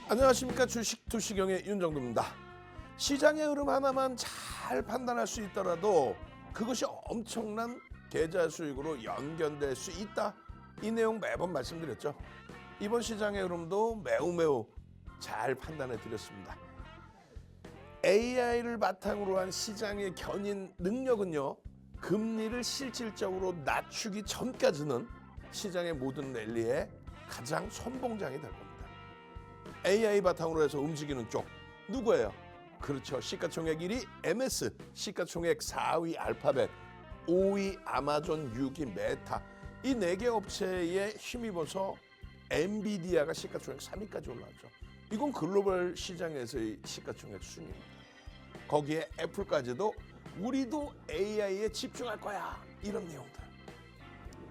안녕하십니까. 주식 투시경의 윤정도입니다. 시장의 흐름 하나만 잘 판단할 수 있더라도 그것이 엄청난 계좌 수익으로 연결될 수 있다. 이 내용 매번 말씀드렸죠. 이번 시장의 흐름도 매우 잘 판단해 드렸습니다. AI를 바탕으로 한 시장의 견인 능력은요, 금리를 실질적으로 낮추기 전까지는 시장의 모든 랠리의 가장 선봉장이 될 겁니다. AI 바탕으로 해서 움직이는 쪽 누구예요? 그렇죠. 시가총액 1위 MS, 시가총액 4위 알파벳, 5위 아마존, 6위 메타. 이 4개 업체에 힘입어서 엔비디아가 시가총액 3위까지 올라왔죠. 이건 글로벌 시장에서의 시가총액 순위입니다. 거기에 애플까지도 우리도 AI에 집중할 거야, 이런 내용들.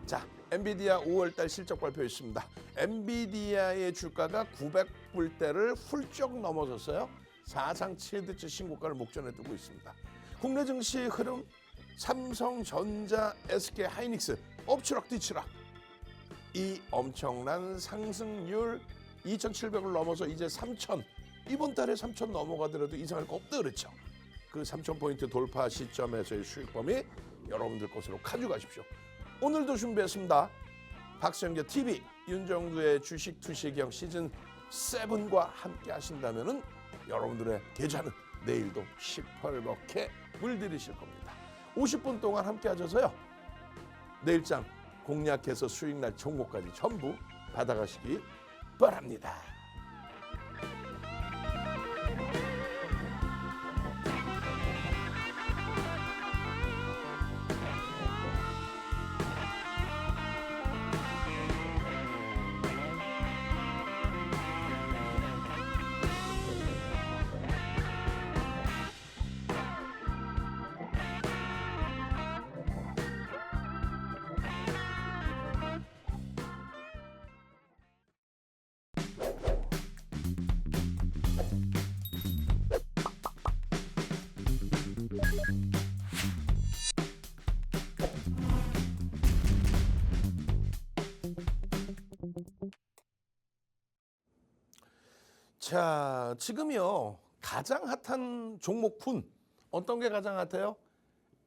자, 엔비디아 5월달 실적 발표했습니다. 엔비디아의 주가가 900불대를 훌쩍 넘어섰어요. 사상 최대치 신고가를 목전에 두고 있습니다. 국내 증시 흐름, 삼성전자, SK 하이닉스 엎치락 뒤치락. 이 엄청난 상승률 2,700을 넘어서 이제 3,000. 이번 달에 3,000 넘어가더라도 이상할 거 없다 그랬죠. 그 3,000포인트 돌파 시점에서의 수익 범위 여러분들 것으로 가져가십시오. 오늘도 준비했습니다. 박성규 TV 윤정두의 주식 투시경 시즌 7과 함께 하신다면은 여러분들의 계좌는 내일도 시퍼렇게 물들이실 겁니다. 50분 동안 함께 하셔서요, 내일장 공략해서 수익날 종목까지 전부 받아가시기 바랍니다. 자, 지금요 가장 핫한 종목군 어떤 게 가장 핫해요?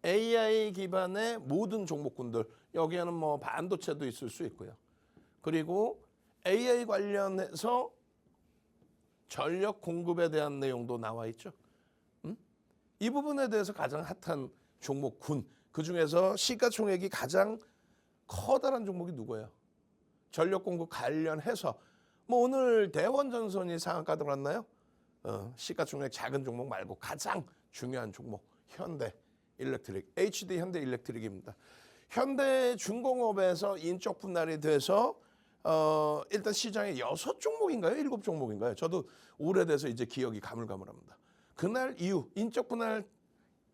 AI 기반의 모든 종목군들. 여기에는 뭐 반도체도 있을 수 있고요. 그리고 AI 관련해서 전력 공급에 대한 내용도 나와 있죠. 이 부분에 대해서 가장 핫한 종목군. 그중에서 시가총액이 가장 커다란 종목이 누구예요? 전력 공급 관련해서 뭐 오늘 대원전선이 상한가 들어갔나요? 시가총액 작은 종목 말고 가장 중요한 종목 현대 일렉트릭, HD 현대 일렉트릭입니다. 현대중공업에서 인적 분할이 돼서 일단 시장에 6종목인가요? 7종목인가요? 저도 오래돼서 이제 기억이 가물가물합니다. 그날 이후 인적 분할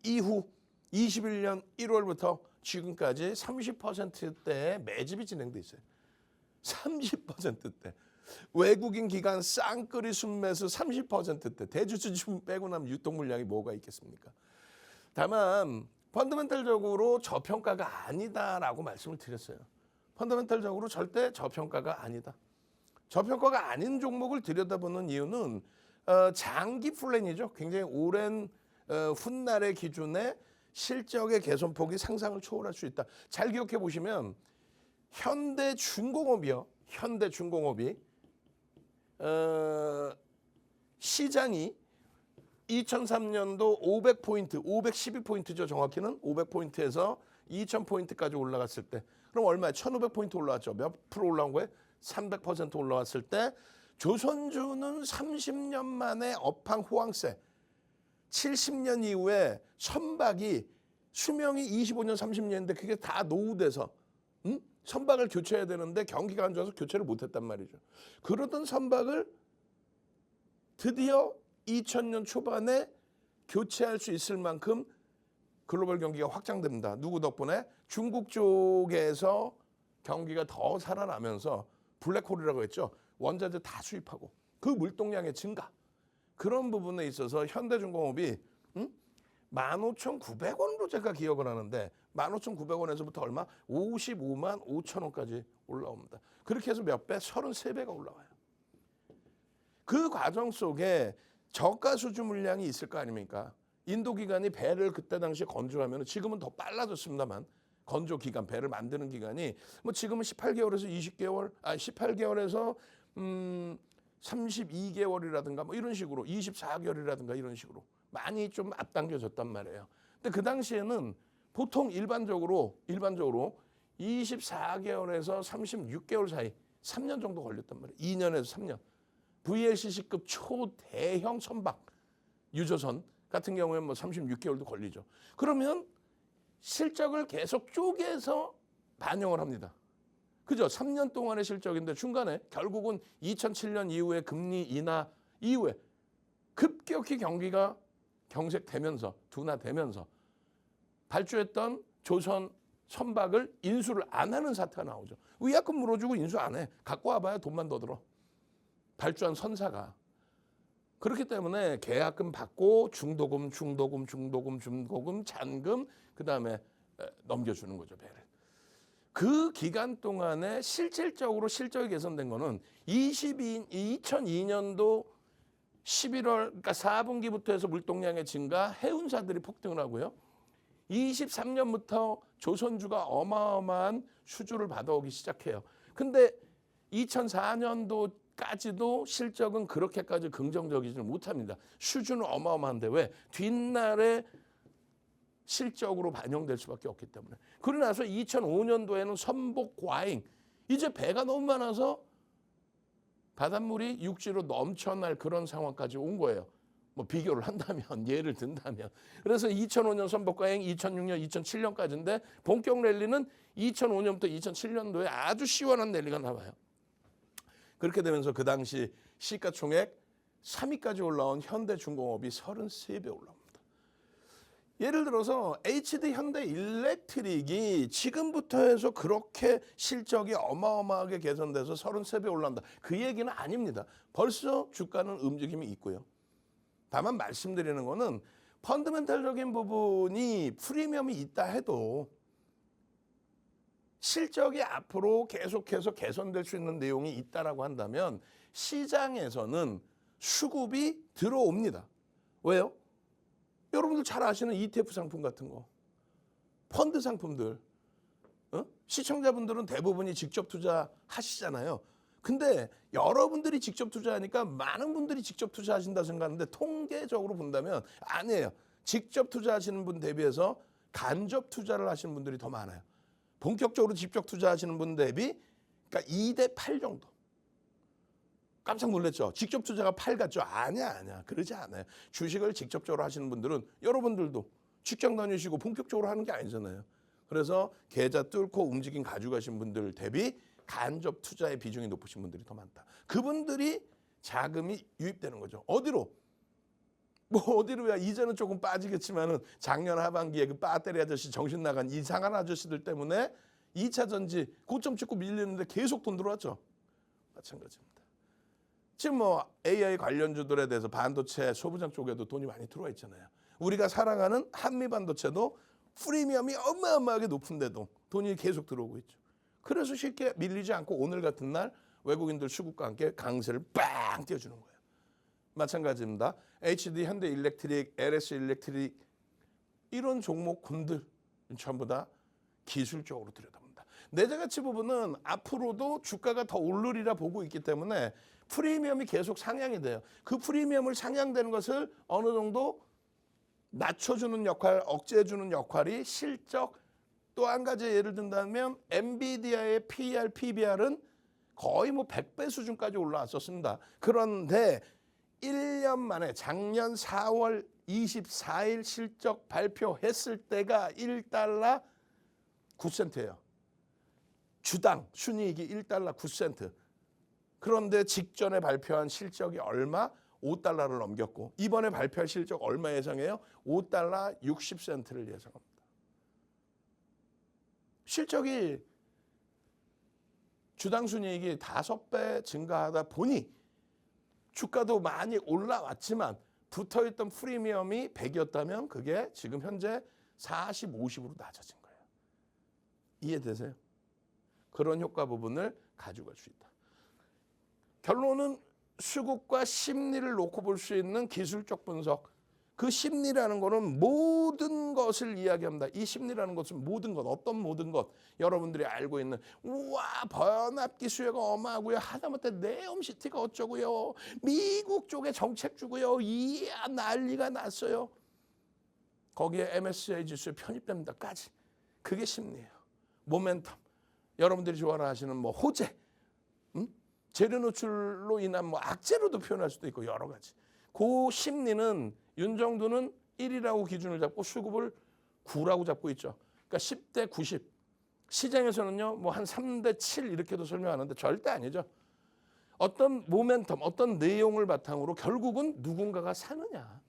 이후 21년 1월부터 지금까지 30%대의 매집이 진행돼 있어요. 30%대. 외국인 기관 쌍끌이 순매수 30%대. 대주주 빼고 나면 유통 물량이 뭐가 있겠습니까? 다만 펀더멘탈적으로 저평가가 아니다라고 말씀을 드렸어요. 펀더멘탈적으로 절대 저평가가 아니다. 저평가가 아닌 종목을 들여다보는 이유는 장기 플랜이죠. 굉장히 오랜 훗날의 기준에 실적의 개선폭이 상상을 초월할 수 있다. 잘 기억해 보시면 현대중공업이 시장이 2003년도 500포인트, 512포인트죠. 정확히는 500포인트에서 2000포인트까지 올라갔을 때, 그럼 얼마에 1500포인트 올라왔죠. 몇 프로 올라온 거예요? 300% 올라왔을 때 조선주는 30년 만에 업황 호황세, 70년 이후에 선박이 수명이 25년, 30년인데 그게 다 노후돼서 선박을 교체해야 되는데 경기가 안 좋아서 교체를 못했단 말이죠. 그러던 선박을 드디어 2000년 초반에 교체할 수 있을 만큼 글로벌 경기가 확장됩니다. 누구 덕분에? 중국 쪽에서 경기가 더 살아나면서 블랙홀이라고 했죠. 원자재 다 수입하고 그 물동량의 증가. 그런 부분에 있어서 현대중공업이 15,900원으로 제가 기억을 하는데 15,900원에서부터 얼마? 55만 5천 원까지 올라옵니다. 그렇게 해서 몇 배? 33배가 올라와요. 그 과정 속에 저가 수주 물량이 있을 거 아닙니까? 인도 기관이 배를 그때 당시에 건조하면 지금은 더 빨라졌습니다만 건조 기간 배를 만드는 기간이 뭐 지금은 18개월에서 20개월, 18개월에서 32개월이라든가 뭐 이런 식으로 24개월이라든가 이런 식으로 많이 좀 앞당겨졌단 말이에요. 근데 그 당시에는 보통 일반적으로 24개월에서 36개월 사이 3년 정도 걸렸단 말이에요. 2년에서 3년. VLCC급 초대형 선박 유조선 같은 경우에는 뭐 36개월도 걸리죠. 그러면 실적을 계속 쪼개서 반영을 합니다. 그죠? 3년 동안의 실적인데 중간에 결국은 2007년 이후에 금리 인하 이후에 급격히 경기가 경색되면서 둔화되면서 발주했던 조선 선박을 인수를 안 하는 사태가 나오죠. 위약금 물어주고 인수 안 해. 갖고 와봐야 돈만 더 들어. 발주한 선사가. 그렇기 때문에 계약금 받고 중도금, 잔금, 그다음에 넘겨주는 거죠, 배를. 그 기간 동안에 실질적으로 실적이 개선된 거는 2002년도 11월, 그러니까 4분기부터 해서 물동량의 증가, 해운사들이 폭등을 하고요. 23년부터 조선주가 어마어마한 수주를 받아오기 시작해요. 근데 2004년도까지도 실적은 그렇게까지 긍정적이지 못합니다. 수주는 어마어마한데 왜? 뒷날에 실적으로 반영될 수밖에 없기 때문에. 그러고 나서 2005년도에는 선복 과잉. 이제 배가 너무 많아서 바닷물이 육지로 넘쳐날 그런 상황까지 온 거예요. 뭐 비교를 한다면, 예를 든다면. 그래서 2005년 선복 과잉, 2006년, 2007년까지인데 본격 랠리는 2005년부터 2007년도에 아주 시원한 랠리가 나와요. 그렇게 되면서 그 당시 시가총액 3위까지 올라온 현대중공업이 33배 올라옵니다. 예를 들어서 HD 현대일렉트릭이 지금부터 해서 그렇게 실적이 어마어마하게 개선돼서 33배 올라온다. 그 얘기는 아닙니다. 벌써 주가는 움직임이 있고요. 다만 말씀드리는 거는 펀더멘탈적인 부분이 프리미엄이 있다 해도 실적이 앞으로 계속해서 개선될 수 있는 내용이 있다라고 한다면 시장에서는 수급이 들어옵니다. 왜요? 여러분들 잘 아시는 ETF 상품 같은 거, 펀드 상품들, 시청자분들은 대부분이 직접 투자하시잖아요. 근데 여러분들이 직접 투자하니까 많은 분들이 직접 투자하신다 생각하는데 통계적으로 본다면 아니에요. 직접 투자하시는 분 대비해서 간접 투자를 하시는 분들이 더 많아요. 본격적으로 직접 투자하시는 분 대비 그러니까 2대8 정도. 깜짝 놀랐죠? 직접 투자가 8 같죠? 아니야. 그러지 않아요. 주식을 직접적으로 하시는 분들은 여러분들도 직장 다니시고 본격적으로 하는 게 아니잖아요. 그래서 계좌 뚫고 움직임 가져가신 분들 대비 간접 투자의 비중이 높으신 분들이 더 많다. 그분들이 자금이 유입되는 거죠. 어디로? 어디로야? 이제는 조금 빠지겠지만은 작년 하반기에 그 배터리 아저씨 정신 나간 이상한 아저씨들 때문에 2차 전지 고점 찍고 밀리는데 계속 돈 들어왔죠. 마찬가지입니다. 지금 뭐 AI 관련주들에 대해서 반도체 소부장 쪽에도 돈이 많이 들어와 있잖아요. 우리가 사랑하는 한미 반도체도 프리미엄이 어마어마하게 높은데도 돈이 계속 들어오고 있죠. 그래서 쉽게 밀리지 않고 오늘 같은 날 외국인들 수급과 함께 강세를 빵 띄워주는 거예요. 마찬가지입니다. HD 현대일렉트릭, LS일렉트릭 이런 종목군들 전부 다 기술적으로 들여다본다. 내재가치 부분은 앞으로도 주가가 더 오르리라 보고 있기 때문에 프리미엄이 계속 상향이 돼요. 그 프리미엄을 상향되는 것을 어느 정도 낮춰주는 역할, 억제해주는 역할이 실적. 또 한 가지 예를 든다면 엔비디아의 PER, PBR은 거의 뭐 100배 수준까지 올라왔었습니다. 그런데 1년 만에 작년 4월 24일 실적 발표했을 때가 1달러 9센트예요. 주당 순이익이 1달러 9센트. 그런데 직전에 발표한 실적이 얼마? 5달러를 넘겼고 이번에 발표할 실적 얼마 예상해요? 5달러 60센트를 예상합니다. 실적이 주당 순이익이 5배 증가하다 보니 주가도 많이 올라왔지만 붙어있던 프리미엄이 100이었다면 그게 지금 현재 40, 50으로 낮아진 거예요. 이해되세요? 그런 효과 부분을 가져갈 수 있다. 결론은 수급과 심리를 놓고 볼 수 있는 기술적 분석. 그 심리라는 거는 모든 것을 이야기합니다. 이 심리라는 것은 모든 것, 어떤 모든 것, 여러분들이 알고 있는 우와 번합기 수요가 어마하고요, 하다못해 네옴시티가 어쩌고요, 미국 쪽에 정책 주고요, 이야 난리가 났어요. 거기에 MSCI 지수에 편입됩니다까지. 그게 심리예요. 모멘텀. 여러분들이 좋아하시는 뭐 호재, 재료 노출로 인한 뭐 악재로도 표현할 수도 있고 여러 가지. 그 심리는 윤정두는 1이라고 기준을 잡고 수급을 9라고 잡고 있죠. 그러니까 10대 90. 시장에서는요, 뭐 한 3대 7 이렇게도 설명하는데 절대 아니죠. 어떤 모멘텀, 어떤 내용을 바탕으로 결국은 누군가가 사느냐.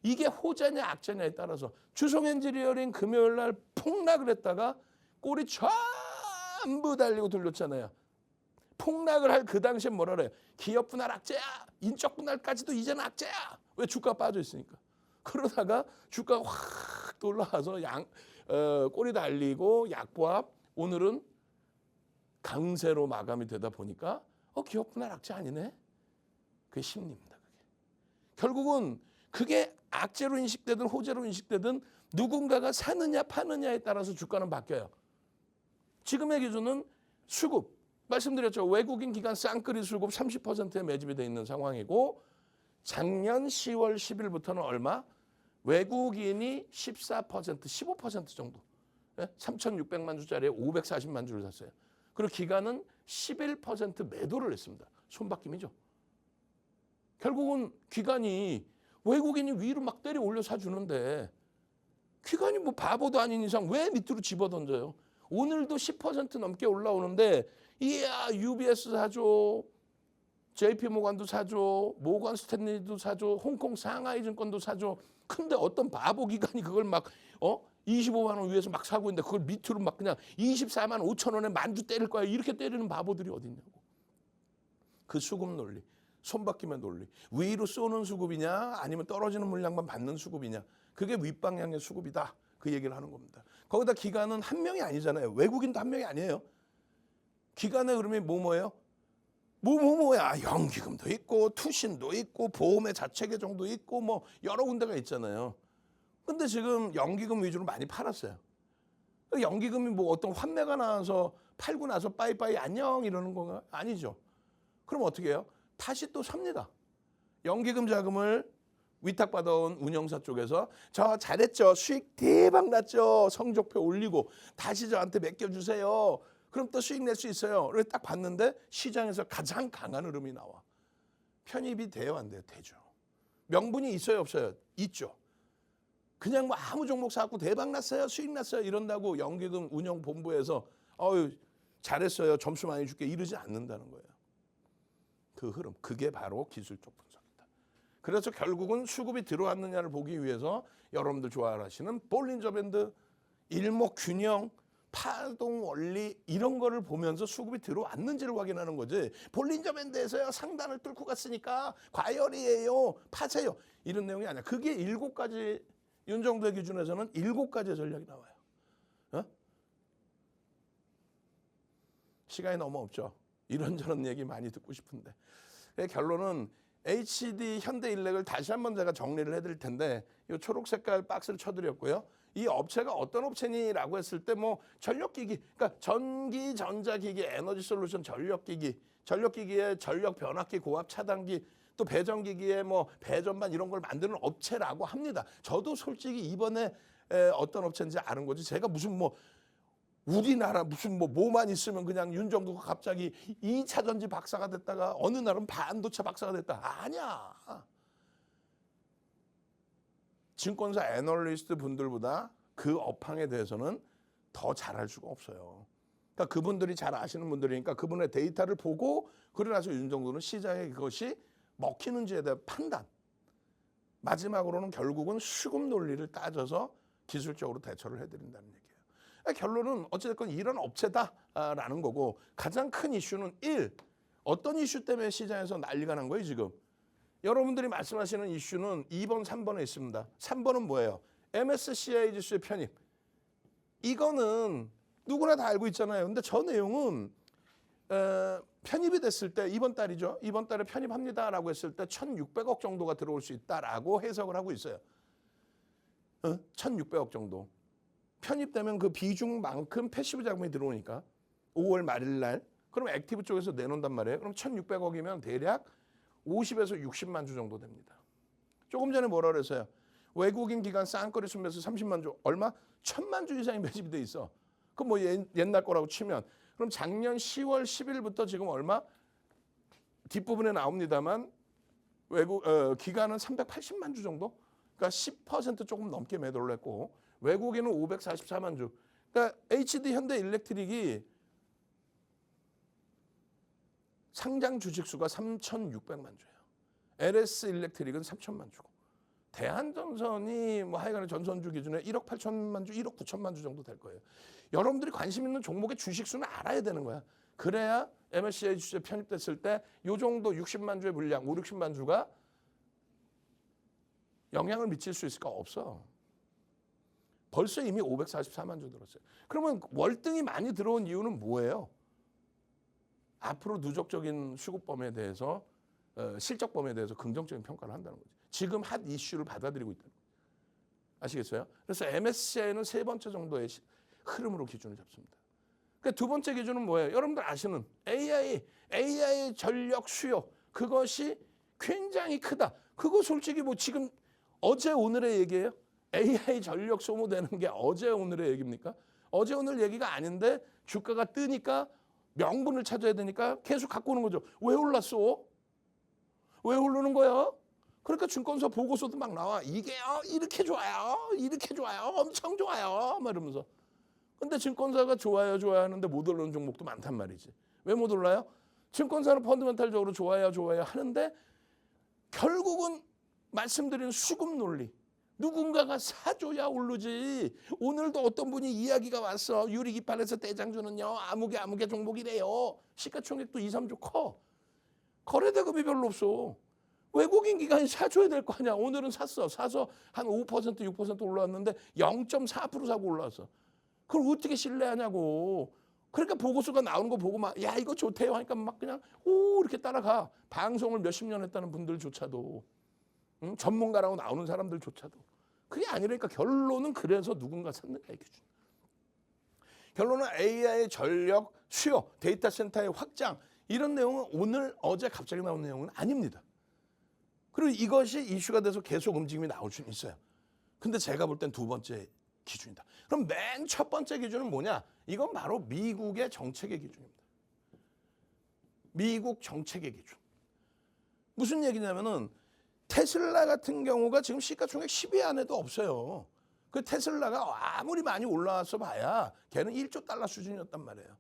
이게 호재냐 악재냐에 따라서 주성 엔지니어링 금요일 날 폭락을 했다가 꼬리 전부 달리고 돌렸잖아요. 폭락을 할 그 당시에 뭐라 그래요? 기업 분할 악재야. 인적 분할까지도 이제는 악재야. 왜? 주가 빠져 있으니까. 그러다가 주가가 확 올라와서 꼬리 달리고 약보합. 오늘은 강세로 마감이 되다 보니까 기업 분할 악재 아니네. 그게 심리입니다. 그게. 결국은 그게 악재로 인식되든 호재로 인식되든 누군가가 사느냐 파느냐에 따라서 주가는 바뀌어요. 지금의 기준은 수급. 말씀드렸죠. 외국인 기관 쌍끌이 수급 30%에 매집이 되어 있는 상황이고 작년 10월 10일부터는 얼마? 외국인이 14%, 15% 정도. 3,600만 주짜리에 540만 주를 샀어요. 그리고 기관은 11% 매도를 했습니다. 손바뀜이죠. 결국은 기관이 외국인이 위로 막 때려 올려 사주는데 기관이 뭐 바보도 아닌 이상 왜 밑으로 집어던져요? 오늘도 10% 넘게 올라오는데 이야 UBS 사줘, JP모간도 사줘, 모건 스탠리도 사줘, 홍콩 상하이 증권도 사줘. 근데 어떤 바보 기관이 그걸 막 25만 원 위에서 막 사고 있는데 그걸 밑으로 막 그냥 24만 5천 원에 만주 때릴 거야. 이렇게 때리는 바보들이 어디 있냐고. 그 수급 논리, 손바뀜의 논리. 위로 쏘는 수급이냐 아니면 떨어지는 물량만 받는 수급이냐. 그게 윗방향의 수급이다. 그 얘기를 하는 겁니다. 거기다 기관은 한 명이 아니잖아요. 외국인도 한 명이 아니에요. 기관의 흐름이 뭐예요? 뭐야. 연기금도 있고 투신도 있고 보험의 자체 계정도 있고 뭐 여러 군데가 있잖아요. 근데 지금 연기금 위주로 많이 팔았어요. 연기금이 뭐 어떤 환매가 나와서 팔고 나서 빠이빠이 안녕 이러는 건가? 아니죠. 그럼 어떻게 해요? 다시 또 삽니다. 연기금 자금을 위탁받아온 운영사 쪽에서 저 잘했죠. 수익 대박 났죠. 성적표 올리고 다시 저한테 맡겨주세요. 그럼 또 수익 낼 수 있어요. 그래서 딱 봤는데 시장에서 가장 강한 흐름이 나와. 편입이 돼요, 안 돼요? 되죠. 명분이 있어요, 없어요? 있죠. 그냥 뭐 아무 종목 사갖고 대박 났어요, 수익 났어요 이런다고 연기금 운영본부에서 잘했어요, 점수 많이 줄게 이러지 않는다는 거예요. 그 흐름, 그게 바로 기술적 분석이다. 그래서 결국은 수급이 들어왔느냐를 보기 위해서 여러분들 좋아하시는 볼린저 밴드, 일목균형, 파동 원리 이런 거를 보면서 수급이 들어왔는지를 확인하는 거지. 볼린저 밴드에서요 상단을 뚫고 갔으니까 과열이에요, 파세요 이런 내용이 아니야. 그게 7가지 윤정두의 기준에서는 7가지의 전략이 나와요. 시간이 너무 없죠. 이런저런 얘기 많이 듣고 싶은데 결론은 HD 현대일렉을 다시 한번 제가 정리를 해드릴 텐데 이 초록 색깔 박스를 쳐드렸고요. 이 업체가 어떤 업체니라고 했을 때 뭐 전력기기, 그러니까 전기, 전자기기, 에너지 솔루션, 전력기기, 전력기기에 전력 변압기, 고압 차단기, 또 배전기기에 뭐 배전반 이런 걸 만드는 업체라고 합니다. 저도 솔직히 이번에 어떤 업체인지 아는 거지. 제가 무슨 뭐 우리나라 무슨 뭐만 있으면 그냥 윤정두가 갑자기 2차 전지 박사가 됐다가 어느 날은 반도체 박사가 됐다. 아니야. 증권사 애널리스트 분들보다 그 업황에 대해서는 더 잘할 수가 없어요. 그러니까 그분들이 잘 아시는 분들이니까 그분의 데이터를 보고 그러고 나서 윤정두는 시장에 그것이 먹히는지에 대한 판단. 마지막으로는 결국은 수급 논리를 따져서 기술적으로 대처를 해드린다는 얘기예요. 결론은 어쨌든 이런 업체다라는 거고 가장 큰 이슈는 어떤 이슈 때문에 시장에서 난리가 난 거예요 지금. 여러분들이 말씀하시는 이슈는 2번, 3번에 있습니다. 3번은 뭐예요? MSCI 지수의 편입. 이거는 누구나 다 알고 있잖아요. 근데 저 내용은 편입이 됐을 때 이번 달이죠. 이번 달에 편입합니다라고 했을 때 1,600억 정도가 들어올 수 있다라고 해석을 하고 있어요. 1,600억 정도. 편입되면 그 비중만큼 패시브 자금이 들어오니까 5월 말일 날 그럼 액티브 쪽에서 내놓는단 말이에요. 그럼 1,600억이면 대략 50에서 60만 주 정도 됩니다. 조금 전에 뭐라 그랬어요? 외국인 기관 쌍거리 순매수 30만 주 얼마? 1,000만 주 이상이 매집이 돼 있어. 그럼 뭐 옛날 거라고 치면 그럼 작년 10월 10일부터 지금 얼마? 뒷부분에 나옵니다만 기관은 380만 주 정도? 그러니까 10% 조금 넘게 매도를 했고 외국인은 544만 주. 그러니까 HD 현대 일렉트릭이 상장 주식 수가 3,600만 주예요. LS 일렉트릭은 3천만 주고 대한전선이 뭐 하여간에 전선주 기준에 1억 8천만 주, 1억 9천만 주 정도 될 거예요. 여러분들이 관심 있는 종목의 주식 수는 알아야 되는 거야. 그래야 MSCI 주식에 편입됐을 때 이 정도 60만 주의 물량, 5, 60만 주가 영향을 미칠 수 있을까? 없어. 벌써 이미 544만 주 들었어요. 그러면 월등히 많이 들어온 이유는 뭐예요? 앞으로 누적적인 수급범에 대해서 실적범에 대해서 긍정적인 평가를 한다는 거지. 지금 핫 이슈를 받아들이고 있다는 거예요. 아시겠어요? 그래서 MSCI는 세 번째 정도의 흐름으로 기준을 잡습니다. 그러니까 두 번째 기준은 뭐예요? 여러분들 아시는 AI 전력 수요 그것이 굉장히 크다. 그거 솔직히 뭐 지금 어제 오늘의 얘기예요? AI 전력 소모되는 게 어제 오늘의 얘기입니까? 어제 오늘 얘기가 아닌데 주가가 뜨니까 명분을 찾아야 되니까 계속 갖고 오는 거죠. 왜 올랐어? 왜 오르는 거야? 그러니까 증권사 보고서도 막 나와. 이게요, 이렇게 좋아요. 이렇게 좋아요. 엄청 좋아요. 막 이러면서. 근데 증권사가 좋아요 하는데 못 오르는 종목도 많단 말이지. 왜 못 올라요? 증권사는 펀드멘탈적으로 좋아요 하는데 결국은 말씀드린 수급 논리. 누군가가 사줘야 오르지. 오늘도 어떤 분이 이야기가 왔어. 유리기판에서 대장주는요. 아무개 종목이래요. 시가총액도 2, 3조 커. 거래대금이 별로 없어. 외국인 기관이 사줘야 될 거 아니야. 오늘은 샀어. 사서 한 5%, 6% 올라왔는데 0.4% 사고 올라왔어. 그걸 어떻게 신뢰하냐고. 그러니까 보고서가 나오는 거 보고 막 야 이거 좋대요 하니까 막 그냥 오 이렇게 따라가. 방송을 몇십 년 했다는 분들조차도. 전문가라고 나오는 사람들조차도. 그게 아니라니까 결론은 그래서 누군가 샀는가 이 기준. 결론은 AI 전력 수요, 데이터 센터의 확장 이런 내용은 오늘 어제 갑자기 나온 내용은 아닙니다. 그리고 이것이 이슈가 돼서 계속 움직임이 나올 수는 있어요. 근데 제가 볼 땐 두 번째 기준이다. 그럼 맨 첫 번째 기준은 뭐냐? 이건 바로 미국의 정책의 기준입니다. 미국 정책의 기준. 무슨 얘기냐면은 테슬라 같은 경우가 지금 시가총액 10위 안에도 없어요. 그 테슬라가 아무리 많이 올라와서 봐야 걔는 1조 달러 수준이었단 말이에요.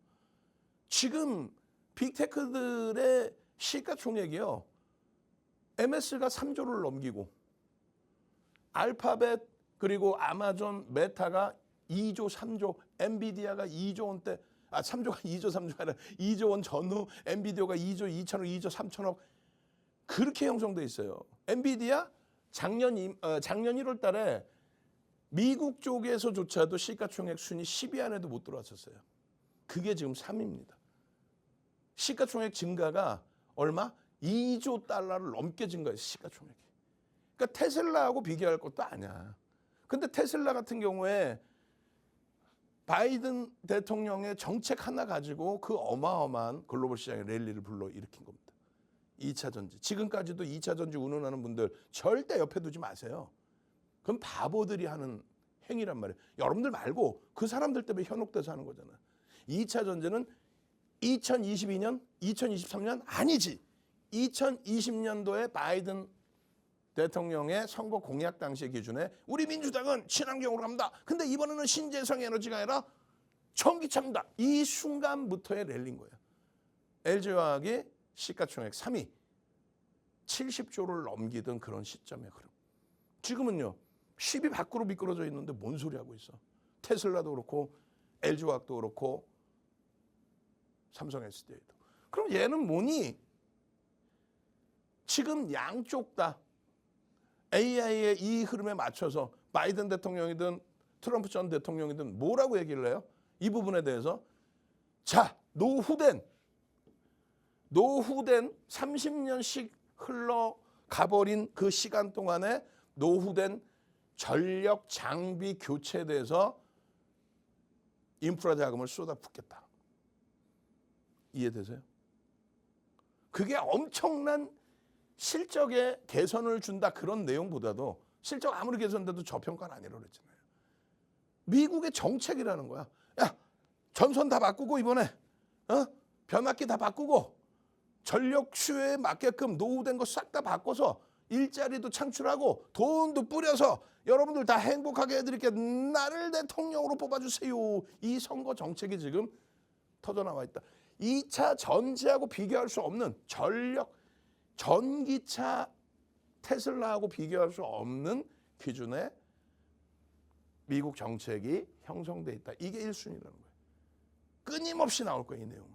지금 빅테크들의 시가총액이요. MS가 3조를 넘기고 알파벳 그리고 아마존 메타가 2조 3조 엔비디아가 2조 원대 3조가 2조 3조가 아니라 2조 원 전후 엔비디아가 2조 2천억 2조 3천억 그렇게 형성돼 있어요. 엔비디아 작년 1월 달에 미국 쪽에서조차도 시가총액 순위 10위 안에도 못 들어왔었어요. 그게 지금 3위입니다. 시가총액 증가가 얼마? 2조 달러를 넘게 증가했어요. 시가총액이. 그러니까 테슬라하고 비교할 것도 아니야. 근데 테슬라 같은 경우에 바이든 대통령의 정책 하나 가지고 그 어마어마한 글로벌 시장의 랠리를 불러일으킨 겁니다. 2차 전지. 지금까지도 2차 전지 운운하는 분들 절대 옆에 두지 마세요. 그건 바보들이 하는 행위란 말이에요. 여러분들 말고 그 사람들 때문에 현혹돼서 하는 거잖아. 2차 전지는 2022년, 2023년 아니지. 2020년도에 바이든 대통령의 선거 공약 당시 기준에 우리 민주당은 친환경으로 갑니다. 근데 이번에는 신재생 에너지가 아니라 전기차입니다. 이 순간부터의 랠리인 거예요. LG화학이 시가총액 3위, 70조를 넘기던 그런 시점의 흐름. 지금은요. 10위 밖으로 미끄러져 있는데 뭔 소리 하고 있어. 테슬라도 그렇고 LG화학도 그렇고 삼성 SDI도. 그럼 얘는 뭐니? 지금 양쪽 다 AI의 이 흐름에 맞춰서 바이든 대통령이든 트럼프 전 대통령이든 뭐라고 얘기를 해요? 이 부분에 대해서 자, 노후된 노후된 30년씩 흘러가버린 그 시간 동안에 노후된 전력 장비 교체에 대해서 인프라 자금을 쏟아붓겠다. 이해되세요? 그게 엄청난 실적에 개선을 준다 그런 내용보다도 실적 아무리 개선돼도 저평가는 아니라고 그랬잖아요. 미국의 정책이라는 거야. 야, 전선 다 바꾸고 이번에 변압기 다 바꾸고 전력 수요에 맞게끔 노후된 거 싹 다 바꿔서 일자리도 창출하고 돈도 뿌려서 여러분들 다 행복하게 해드릴게. 나를 대통령으로 뽑아주세요. 이 선거 정책이 지금 터져나와 있다. 2차 전지하고 비교할 수 없는 전기차 테슬라하고 비교할 수 없는 기준의 미국 정책이 형성돼 있다. 이게 1순위라는 거예요. 끊임없이 나올 거예요, 이 내용은.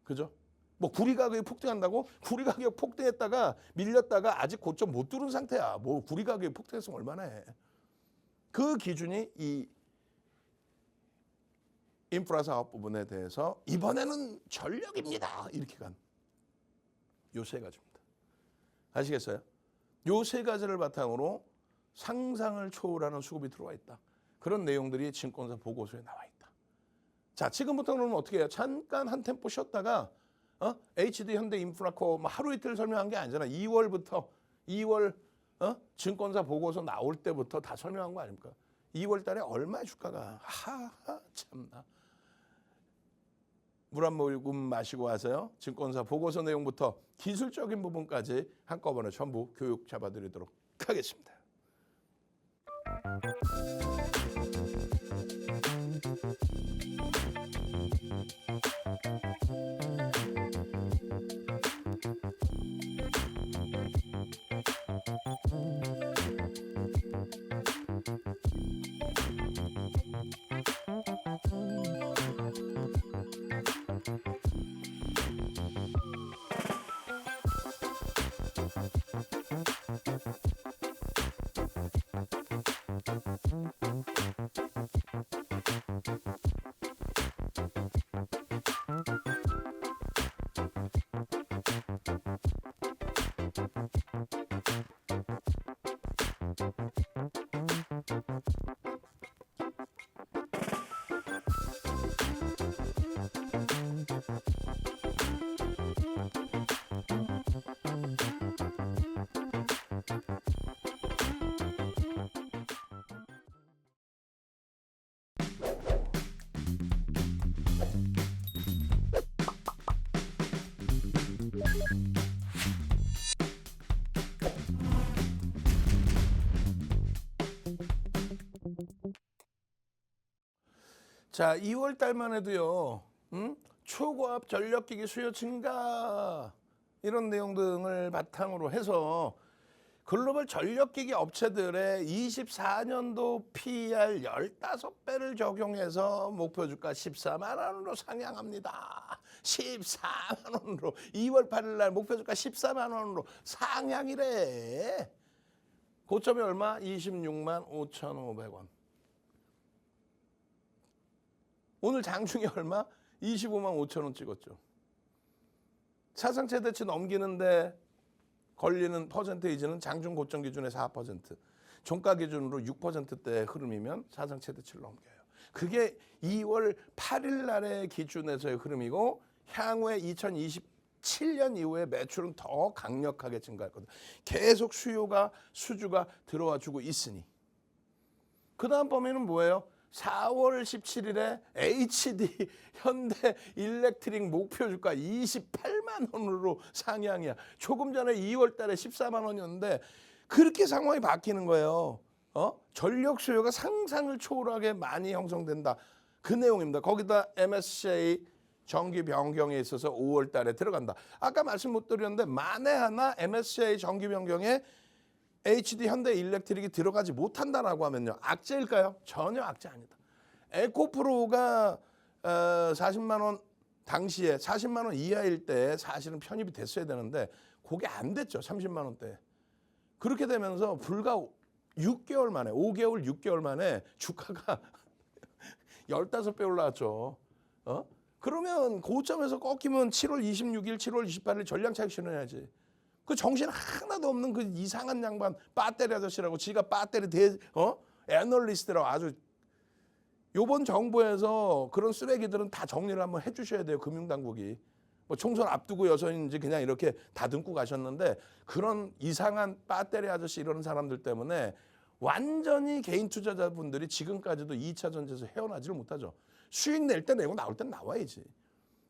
그죠? 뭐 구리 가격이 폭등한다고? 구리 가격 폭등했다가 밀렸다가 아직 고점 못 뚫은 상태야. 뭐 구리 가격이 폭등했으면 얼마나 해. 그 기준이 이 인프라 사업 부분에 대해서 이번에는 전력입니다. 이렇게 간 요 세 가지입니다. 아시겠어요? 요 세 가지를 바탕으로 상상을 초월하는 수급이 들어와 있다. 그런 내용들이 증권사 보고서에 나와 있다. 자, 지금부터 그러면 어떻게 해요? 잠깐 한 템포 쉬었다가 HD 현대 인프라코 뭐 하루 이틀 설명한 게 아니잖아. 2월부터 2월 증권사 보고서 나올 때부터 다 설명한 거 아닙니까? 2월 달에 얼마의 주가가 하하 참나. 물 한 모금 마시고 와서요. 증권사 보고서 내용부터 기술적인 부분까지 한꺼번에 전부 교육 잡아드리도록 하겠습니다. 자, 2월 달만 해도요. 초고압 전력기기 수요 증가 이런 내용 등을 바탕으로 해서 글로벌 전력기기 업체들의 24년도 PER 15배를 적용해서 목표 주가 14만 원으로 상향합니다. 14만 원으로 2월 8일 날 목표 주가 14만 원으로 상향이래. 고점이 얼마? 26만 5,500원. 오늘 장중에 얼마? 25만 5천 원 찍었죠. 사상 최대치 넘기는데 걸리는 퍼센테이지는 장중 고점 기준의 4%, 종가 기준으로 6%대의 흐름이면 사상 최대치를 넘겨요. 그게 2월 8일 날의 기준에서의 흐름이고 향후에 2027년 이후에 매출은 더 강력하게 증가할 거다. 계속 수주가 들어와 주고 있으니. 그 다음 범위는 뭐예요? 4월 17일에 HD 현대 일렉트릭 목표 주가 28만 원으로 상향이야. 조금 전에 2월 달에 14만 원이었는데 그렇게 상황이 바뀌는 거예요. 전력 수요가 상상을 초월하게 많이 형성된다. 그 내용입니다. 거기다 MSCI 정기 변경에 있어서 5월 달에 들어간다. 아까 말씀 못 드렸는데 만에 하나 MSCI 정기 변경에 HD 현대 일렉트릭이 들어가지 못한다라고 하면요. 악재일까요? 전혀 악재 아니다. 에코프로가 40만 원 당시에 40만 원 이하일 때 사실은 편입이 됐어야 되는데 그게 안 됐죠. 30만 원대. 그렇게 되면서 불과 6개월 만에 5개월 6개월 만에 주가가 15배 올라왔죠. 그러면 고점에서 꺾이면 7월 26일, 7월 28일 전량 차익 실현해야지. 그 정신 하나도 없는 그 이상한 양반 빠떼리 아저씨라고 지가 빠떼리 애널리스트라고 아주 요번 정부에서 그런 쓰레기들은 다 정리를 한번 해주셔야 돼요. 금융당국이. 뭐 총선 앞두고 여서인지 그냥 이렇게 다듬고 가셨는데 그런 이상한 빠떼리 아저씨 이런 사람들 때문에 완전히 개인 투자자분들이 지금까지도 2차 전지에서 헤어나지를 못하죠. 수익 낼 때 내고 나올 땐 나와야지.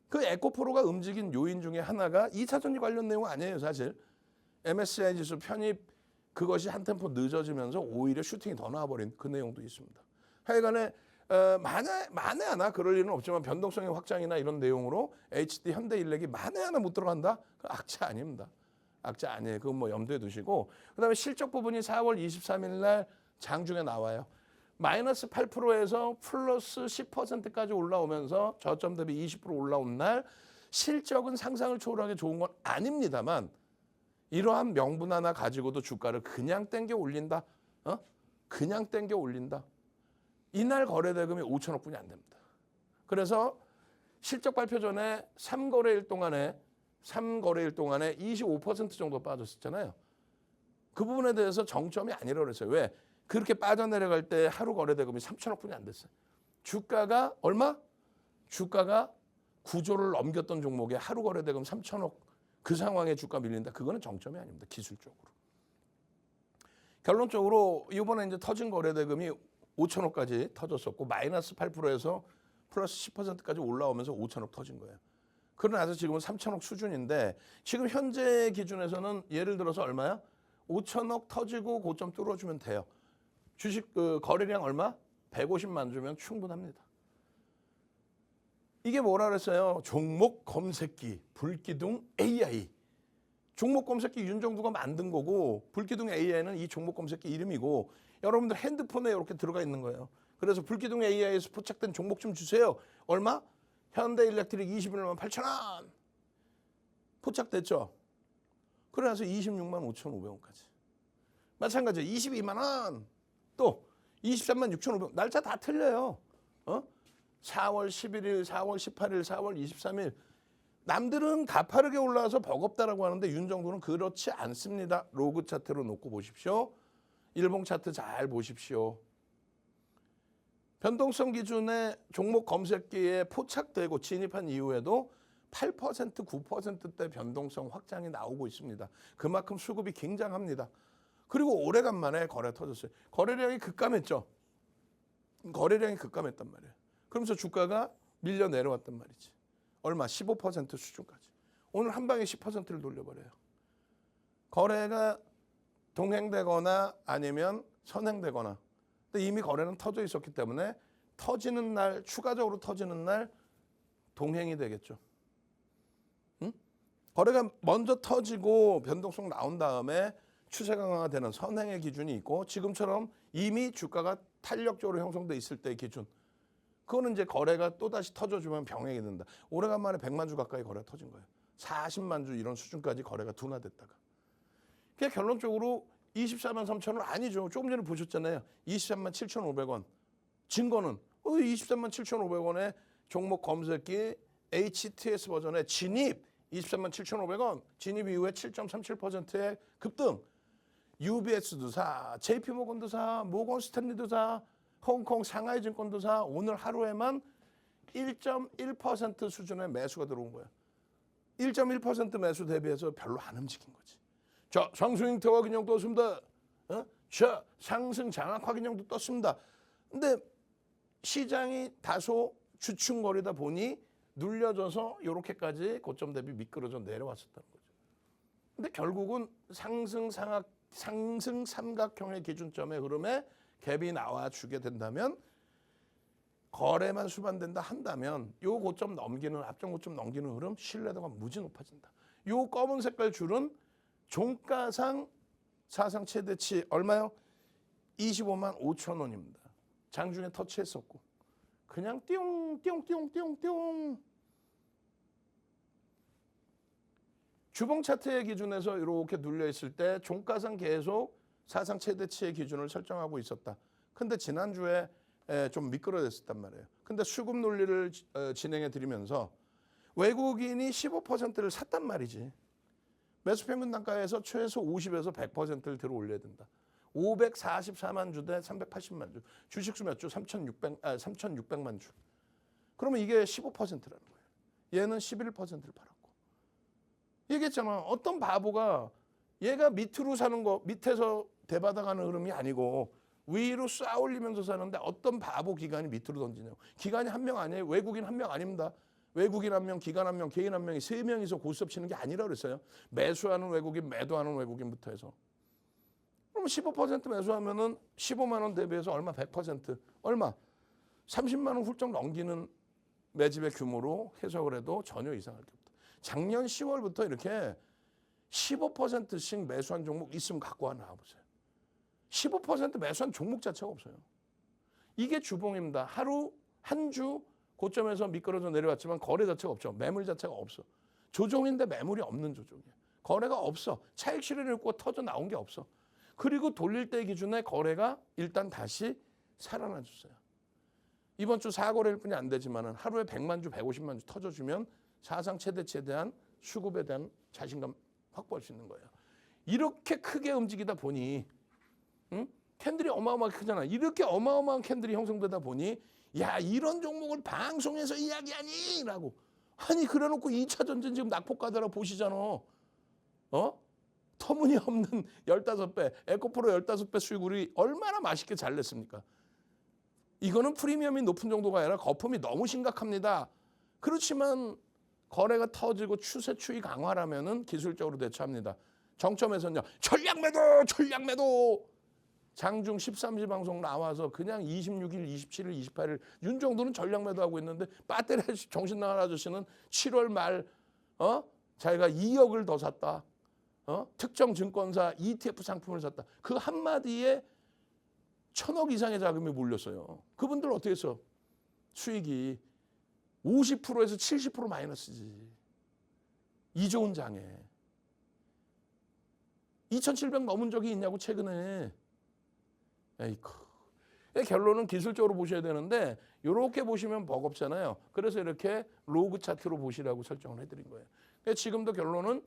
그 에코프로가 움직인 요인 중에 하나가 2차 전지 관련 내용 아니에요, 사실. MSCI 지수 편입 그것이 한 템포 늦어지면서 오히려 슈팅이 더 나와버린 그 내용도 있습니다. 하여간에 만에 하나 그럴 일은 없지만 변동성의 확장이나 이런 내용으로 HD 현대일렉이 만에 하나 못 들어간다? 그 악재 아닙니다. 악재 아니에요. 그건 뭐 염두에 두시고 그다음에 실적 부분이 4월 23일 날 장중에 나와요. 마이너스 8%에서 플러스 10%까지 올라오면서 저점 대비 20% 올라온 날 실적은 상상을 초월하게 좋은 건 아닙니다만 이러한 명분 하나 가지고도 주가를 그냥 땡겨 올린다. 그냥 땡겨 올린다. 이날 거래대금이 5천억 분이 안 됩니다. 그래서 실적 발표 전에 3거래일 동안에 25% 정도 빠졌었잖아요. 그 부분에 대해서 정점이 아니라고 그랬어요. 왜? 그렇게 빠져내려갈 때 하루 거래대금이 3천억 분이 안 됐어요. 주가가 얼마? 주가가 9조를 넘겼던 종목에 하루 거래대금 3천억 그 상황에 주가 밀린다. 그거는 정점이 아닙니다. 기술적으로. 결론적으로 이번에 이제 터진 거래대금이 5천억까지 터졌었고 마이너스 8%에서 플러스 10%까지 올라오면서 5천억 터진 거예요. 그러나서 지금은 3천억 수준인데 지금 현재 기준에서는 예를 들어서 얼마야? 5천억 터지고 고점 뚫어주면 돼요. 주식 거래량 얼마? 150만 주면 충분합니다. 이게 뭐라 그랬어요? 종목 검색기, 불기둥 AI. 종목 검색기 윤정두가 만든 거고 불기둥 AI는 이 종목 검색기 이름이고 여러분들 핸드폰에 이렇게 들어가 있는 거예요. 그래서 불기둥 AI에서 포착된 종목 좀 주세요. 얼마? 현대일렉트릭 21만 8천 원. 포착됐죠? 그래서 26만 5,500원까지. 마찬가지로 22만 원. 또 23만 6,500원. 날짜 다 틀려요. 4월 11일, 4월 18일, 4월 23일. 남들은 가파르게 올라와서 버겁다라고 하는데 윤정도는 그렇지 않습니다. 로그 차트로 놓고 보십시오. 일봉 차트 잘 보십시오. 변동성 기준의 종목 검색기에 포착되고 진입한 이후에도 8%, 9%대 변동성 확장이 나오고 있습니다. 그만큼 수급이 굉장합니다. 그리고 오래간만에 거래 터졌어요. 거래량이 급감했죠. 거래량이 급감했단 말이에요. 그러면서 주가가 밀려 내려왔단 말이지. 얼마? 15% 수준까지. 오늘 한 방에 10%를 돌려버려요. 거래가 동행되거나 아니면 선행되거나. 근데 이미 거래는 터져 있었기 때문에 터지는 날, 추가적으로 터지는 날 동행이 되겠죠. 응? 거래가 먼저 터지고 변동성 나온 다음에 추세 강화가 되는 선행의 기준이 있고 지금처럼 이미 주가가 탄력적으로 형성돼 있을 때의 기준. 그거는 이제 거래가 또다시 터져주면 병행이 된다. 오래간만에 100만 주 가까이 거래가 터진 거예요. 40만 주 이런 수준까지 거래가 둔화됐다가. 그냥 결론적으로 24만 3천 원 아니죠. 조금 전에 보셨잖아요. 23만 7,500원. 증거는 23만 7,500원에 종목 검색기 HTS 버전의 진입 23만 7,500원. 진입 이후에 7.37%의 급등. UBS도 사, JP모건도 사, 모건 스탠리도 사, 홍콩 상하이 증권도 사. 오늘 하루에만 1.1% 수준의 매수가 들어온 거예요. 1.1% 매수 대비해서 별로 안 움직인 거지. 자, 상승 형태 확인형 떴습니다. 자, 상승 장악 확인형도 떴습니다. 근데 시장이 다소 주춤거리다 보니 눌려져서 이렇게까지 고점 대비 미끄러져 내려왔었다는 거죠. 근데 결국은 상승 삼각형의 기준점의 흐름에 갭이 나와주게 된다면 거래만 수반된다 한다면 요 고점 넘기는 앞전 고점 넘기는 흐름 신뢰도가 무지 높아진다. 요 검은 색깔 줄은 종가상 사상 최대치 얼마요? 25만 5천 원입니다. 장중에 터치했었고 그냥 띠용띠용띠용띠용띠용 주봉 차트의 기준에서 이렇게 눌려 있을 때 종가상 계속 사상 최대치의 기준을 설정하고 있었다. 근데 지난주에 좀 미끄러졌단 말이에요. 근데 수급 논리를 진행해 드리면서 외국인이 15%를 샀단 말이지. 매수평균 단가에서 최소 50에서 100%를 들어 올려야 된다. 544만 주 대 380만 주. 주식수 몇 주? 3,600만 주. 그러면 이게 15%라는 거예요. 얘는 11%를 팔았고. 얘기했잖아. 어떤 바보가 얘가 밑으로 사는 거, 밑에서 대받아가는 흐름이 아니고 위로 쌓아 올리면서 사는데 어떤 바보 기관이 밑으로 던지냐고. 기관이 한 명 아니에요. 외국인 한 명 아닙니다. 외국인 한 명, 기관 한 명, 개인 한 명이 3명이서 고스톱 치는 게 아니라 그랬어요. 매수하는 외국인, 매도하는 외국인부터 해서. 그럼 15% 매수하면은 15만 원 대비해서 얼마? 100%. 얼마? 30만 원 훌쩍 넘기는 매집의 규모로 해석을 해도 전혀 이상할 게 없다. 작년 10월부터 이렇게 15%씩 매수한 종목 있으면 갖고 와 나와보세요. 15% 매수한 종목 자체가 없어요. 이게 주봉입니다. 하루 한 주 고점에서 미끄러져 내려왔지만 거래 자체가 없죠. 매물 자체가 없어. 조정인데 매물이 없는 조정이에요. 거래가 없어. 차익 실현을 입고 터져 나온 게 없어. 그리고 돌릴 때 기준에 거래가 일단 다시 살아나 줬어요. 이번 주 4거래일 뿐이 안 되지만 하루에 100만 주, 150만 주 터져주면 사상 최대치에 대한 수급에 대한 자신감 확보할 수 있는 거예요. 이렇게 크게 움직이다 보니 캔들이 어마어마하게 크잖아. 이렇게 어마어마한 캔들이 형성되다 보니 야 이런 종목을 방송에서 이야기하니? 라고. 아니 그래놓고 2차 전지 지금 낙폭가더라 보시잖아. 터무니없는 15배, 에코프로 15배 수익률이 얼마나 맛있게 잘 냈습니까? 이거는 프리미엄이 높은 정도가 아니라 거품이 너무 심각합니다. 그렇지만 거래가 터지고 추세 추이 강화라면은 기술적으로 대처합니다. 정점에서는요. 전략 매도, 전략 매도. 장중 13시 방송 나와서 그냥 26일, 27일, 28일 윤정도는 전략 매도하고 있는데 배터리 정신 나간 아저씨는 7월 말 자기가 2억을 더 샀다. 특정 증권사 ETF 상품을 샀다. 그 한마디에 1,000억 이상의 자금이 몰렸어요. 그분들 어떻게 했어? 수익이 50%에서 70% 마이너스지. 이 좋은 장에. 2,700 넘은 적이 있냐고 최근에. 에이쿠. 결론은 기술적으로 보셔야 되는데 이렇게 보시면 버겁잖아요. 그래서 이렇게 로그 차트로 보시라고 설정을 해드린 거예요. 지금도 결론은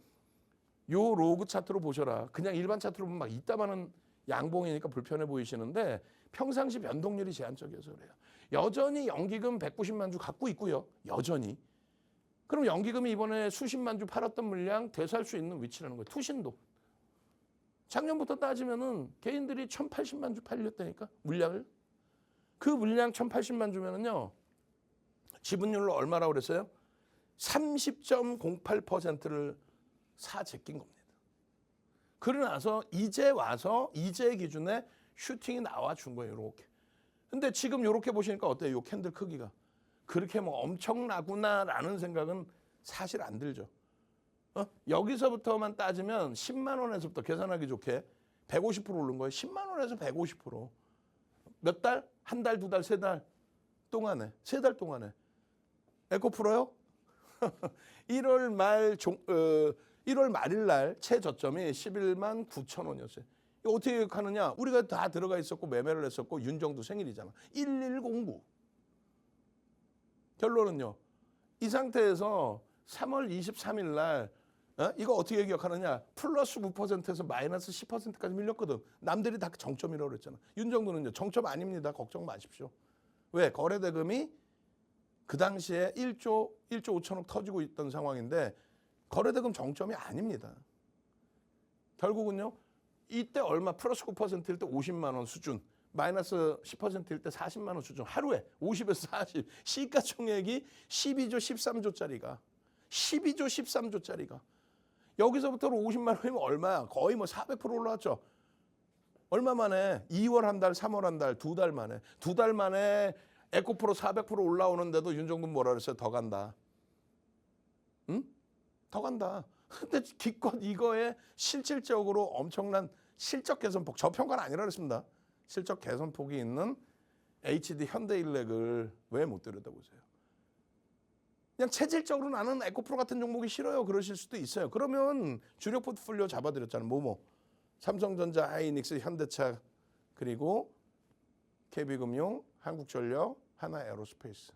요 로그 차트로 보셔라. 그냥 일반 차트로 보면 막 이따만한 양봉이니까 불편해 보이시는데 평상시 변동률이 제한적이어서 그래요. 여전히 연기금 190만 주 갖고 있고요. 여전히. 그럼 연기금이 이번에 수십만 주 팔았던 물량 되살 수 있는 위치라는 거예요. 투신도. 작년부터 따지면은 개인들이 1,080만 주 팔렸다니까 물량을. 그 물량 1,080만 주면은요. 지분율로 얼마라고 그랬어요? 30.08%를 사 제낀 겁니다. 그러고 나서 이제 와서 이제 기준에 슈팅이 나와 준 거예요. 이렇게. 근데 지금 이렇게 보시니까 어때요? 이 캔들 크기가. 그렇게 뭐 엄청나구나라는 생각은 사실 안 들죠. 여기서부터만 따지면 10만 원에서부터 계산하기 좋게 150% 오른 거예요. 10만 원에서 150%. 몇 달? 한 달, 두 달, 세 달 동안에. 세 달 동안에. 에코프로요? 1월 말일 날 최저점이 11만 9천 원이었어요. 이거 어떻게 하느냐? 우리가 다 들어가 있었고 매매를 했었고 윤정도 생일이잖아. 1109. 결론은요. 이 상태에서 3월 23일 날 이거 어떻게 기억하느냐? 플러스 9%에서 마이너스 10%까지 밀렸거든. 남들이 다 정점이라고 그랬잖아. 윤정도는요. 정점 아닙니다. 걱정 마십시오. 왜? 거래대금이 그 당시에 1조 5천억 터지고 있던 상황인데 거래대금 정점이 아닙니다. 결국은요. 이때 얼마 플러스 9%일 때 50만 원 수준, 마이너스 10%일 때 40만 원 수준. 하루에 50에서 40. 시가총액이 12조 13조짜리가 12조 13조짜리가 여기서부터 50만 원이면 얼마야? 거의 뭐 400% 올라왔죠. 얼마 만에? 2월 한 달, 3월 한 달, 2달 만에. 2달 만에 에코프로 400% 올라오는데도 윤정근 뭐라 그랬어요? 더 간다. 응? 더 간다. 근데 기껏 이거에 실질적으로 엄청난 실적 개선폭, 저평가는 아니라 그랬습니다. 실적 개선폭이 있는 HD 현대일렉을 왜 못 들여다보세요? 그냥 체질적으로 나는 에코프로 같은 종목이 싫어요. 그러실 수도 있어요. 그러면 주력 포트폴리오 잡아드렸잖아요. 뭐뭐. 삼성전자, 하이닉스, 현대차, 그리고 KB금융, 한국전력, 하나에어로스페이스.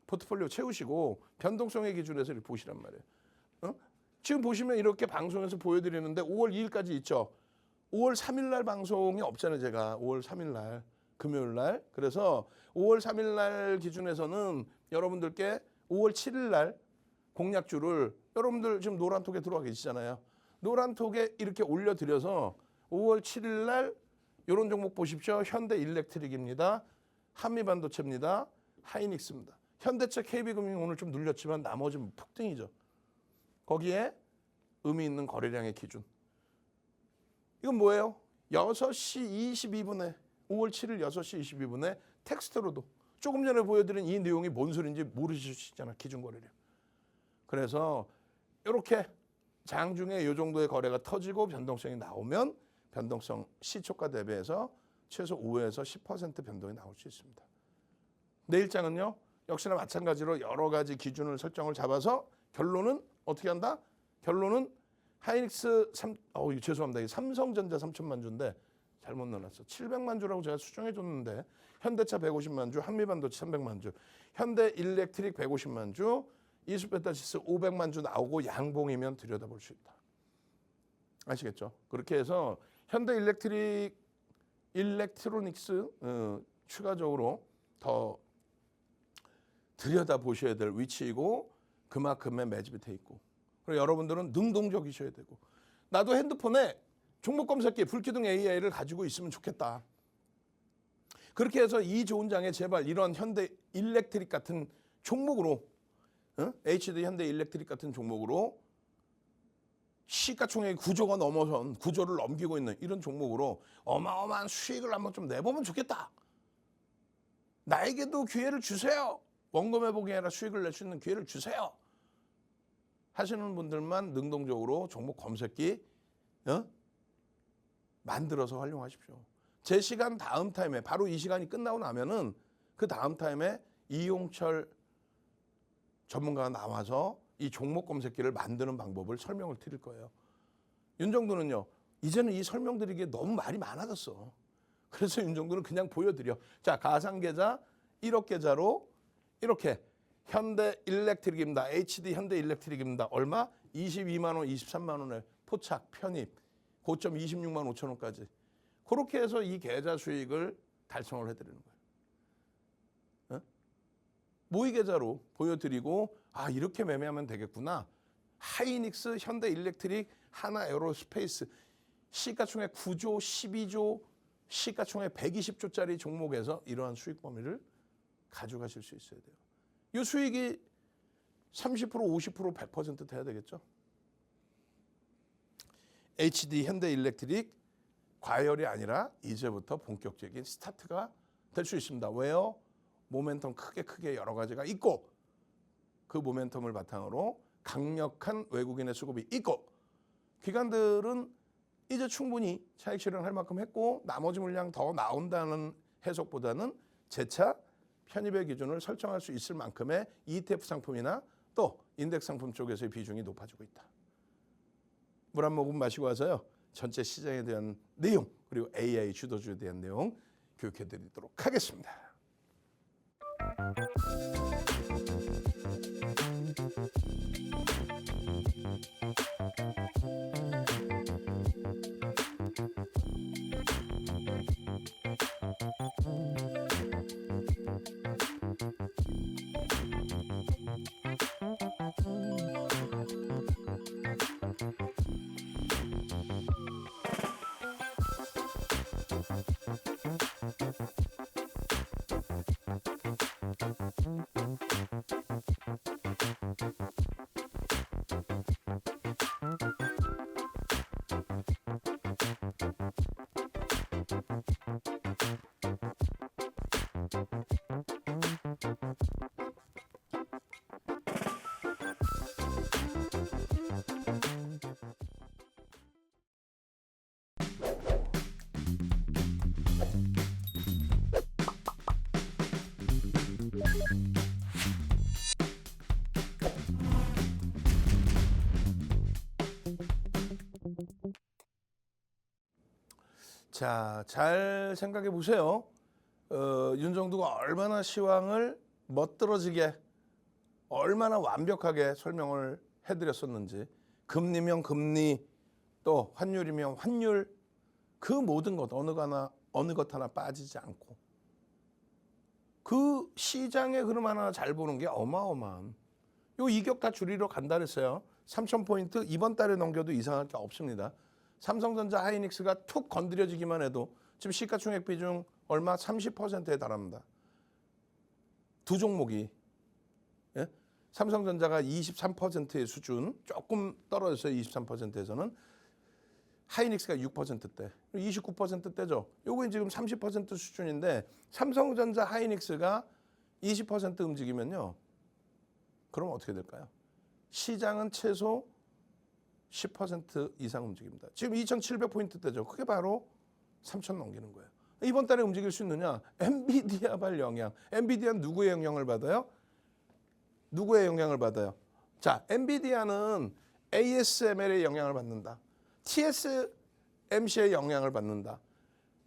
포트폴리오 채우시고 변동성의 기준에서 이렇게 보시란 말이에요. 지금 보시면 이렇게 방송에서 보여드리는데 5월 2일까지 있죠. 5월 3일 날 방송이 없잖아요. 제가 5월 3일 날 금요일 날. 그래서 5월 3일 날 기준에서는 여러분들께 5월 7일 날 공략주를 여러분들 지금 노란톡에 들어와 계시잖아요. 노란톡에 이렇게 올려드려서 5월 7일 날 이런 종목 보십시오. 현대일렉트릭입니다. 한미반도체입니다. 하이닉스입니다. 현대차, KB금융 오늘 좀 눌렸지만 나머지는 폭등이죠. 거기에 의미 있는 거래량의 기준. 이건 뭐예요? 6시 22분에 5월 7일 6시 22분에 텍스트로도 조금 전에 보여드린 이 내용이 뭔 소리인지 모르시잖아. 기준 거래량. 그래서 이렇게 장중에 이 정도의 거래가 터지고 변동성이 나오면 변동성 시초가 대비해서 최소 5에서 10% 변동이 나올 수 있습니다. 내일장은요. 역시나 마찬가지로 여러 가지 기준을 설정을 잡아서 결론은 어떻게 한다? 결론은 하이닉스 죄송합니다. 삼성전자 3천만 주인데 잘못 넣어놨어. 700만 주라고 제가 수정해 줬는데 현대차 150만 주, 한미반도체 300만 주, 현대일렉트릭 150만 주, 이수베타시스 500만 주 나오고 양봉이면 들여다볼 수 있다. 아시겠죠? 그렇게 해서 일렉트로닉스 추가적으로 더 들여다보셔야 될 위치이고 그만큼의 매집이 돼 있고 그리고 여러분들은 능동적이셔야 되고 나도 핸드폰에 종목 검색기 불기둥 AI를 가지고 있으면 좋겠다. 그렇게 해서 이 좋은 장에 제발 이런 현대일렉트릭 같은 종목으로 HD 현대일렉트릭 같은 종목으로 시가총액 9조가 넘어선 9조를 넘기고 있는 이런 종목으로 어마어마한 수익을 한번 좀 내보면 좋겠다. 나에게도 기회를 주세요. 원금 회복이 아니라 수익을 낼 수 있는 기회를 주세요. 하시는 분들만 능동적으로 종목 검색기 만들어서 활용하십시오. 제 시간 다음 타임에 바로 이 시간이 끝나고 나면은 그 다음 타임에 이용철 전문가가 나와서 이 종목 검색기를 만드는 방법을 설명을 드릴 거예요. 윤정도는요. 이제는 이 설명드리기에 너무 말이 많아졌어. 그래서 윤정도는 그냥 보여드려. 자, 가상계좌 1억 계좌로 이렇게 현대일렉트릭입니다. HD 현대일렉트릭입니다. 얼마? 22만 원, 23만 원에 포착, 편입, 고점 26만 5천 원까지. 그렇게 해서 이 계좌 수익을 달성을 해드리는 거예요. 모의 계좌로 보여드리고 아 이렇게 매매하면 되겠구나. 하이닉스, 현대일렉트릭, 하나에어로스페이스 시가총액 9조, 12조, 시가총액 120조짜리 종목에서 이러한 수익 범위를 가져가실 수 있어야 돼요. 이 수익이 30%, 50%, 100% 돼야 되겠죠. HD 현대일렉트릭 과열이 아니라 이제부터 본격적인 스타트가 될 수 있습니다. 왜요? 모멘텀 크게 여러 가지가 있고 그 모멘텀을 바탕으로 강력한 외국인의 수급이 있고 기관들은 이제 충분히 차익 실현할 만큼 했고 나머지 물량 더 나온다는 해석보다는 재차 편입의 기준을 설정할 수 있을 만큼의 ETF 상품이나 또 인덱스 상품 쪽에서의 비중이 높아지고 있다. 물 한 모금 마시고 와서요. 전체 시장에 대한 내용 그리고 AI 주도주에 대한 내용 교육해 드리도록 하겠습니다. 자, 잘 생각해 보세요. 윤정두가 얼마나 시황을 멋들어지게 얼마나 완벽하게 설명을 해드렸었는지 금리면 금리 또 환율이면 환율 그 모든 것 어느 것 하나 빠지지 않고 그 시장의 흐름 하나 잘 보는 게 어마어마한 요 이격 다 줄이러 간다 그랬어요. 3,000포인트 이번 달에 넘겨도 이상할 게 없습니다. 삼성전자 하이닉스가 툭 건드려지기만 해도 지금 시가총액 비중 얼마 30%에 달합니다. 두 종목이 예? 삼성전자가 23%의 수준 조금 떨어졌어요. 23%에서는 하이닉스가 6%대 29%대죠. 요거 지금 30% 수준인데 삼성전자 하이닉스가 20% 움직이면요. 그럼 어떻게 될까요? 시장은 최소 10% 이상 움직입니다. 지금 2,700포인트대죠. 그게 바로 3,000 넘기는 거예요. 이번 달에 움직일 수 있느냐? 엔비디아 발 영향. 엔비디아는 누구의 영향을 받아요? 누구의 영향을 받아요? 자, 엔비디아는 ASML의 영향을 받는다. TSMC의 영향을 받는다.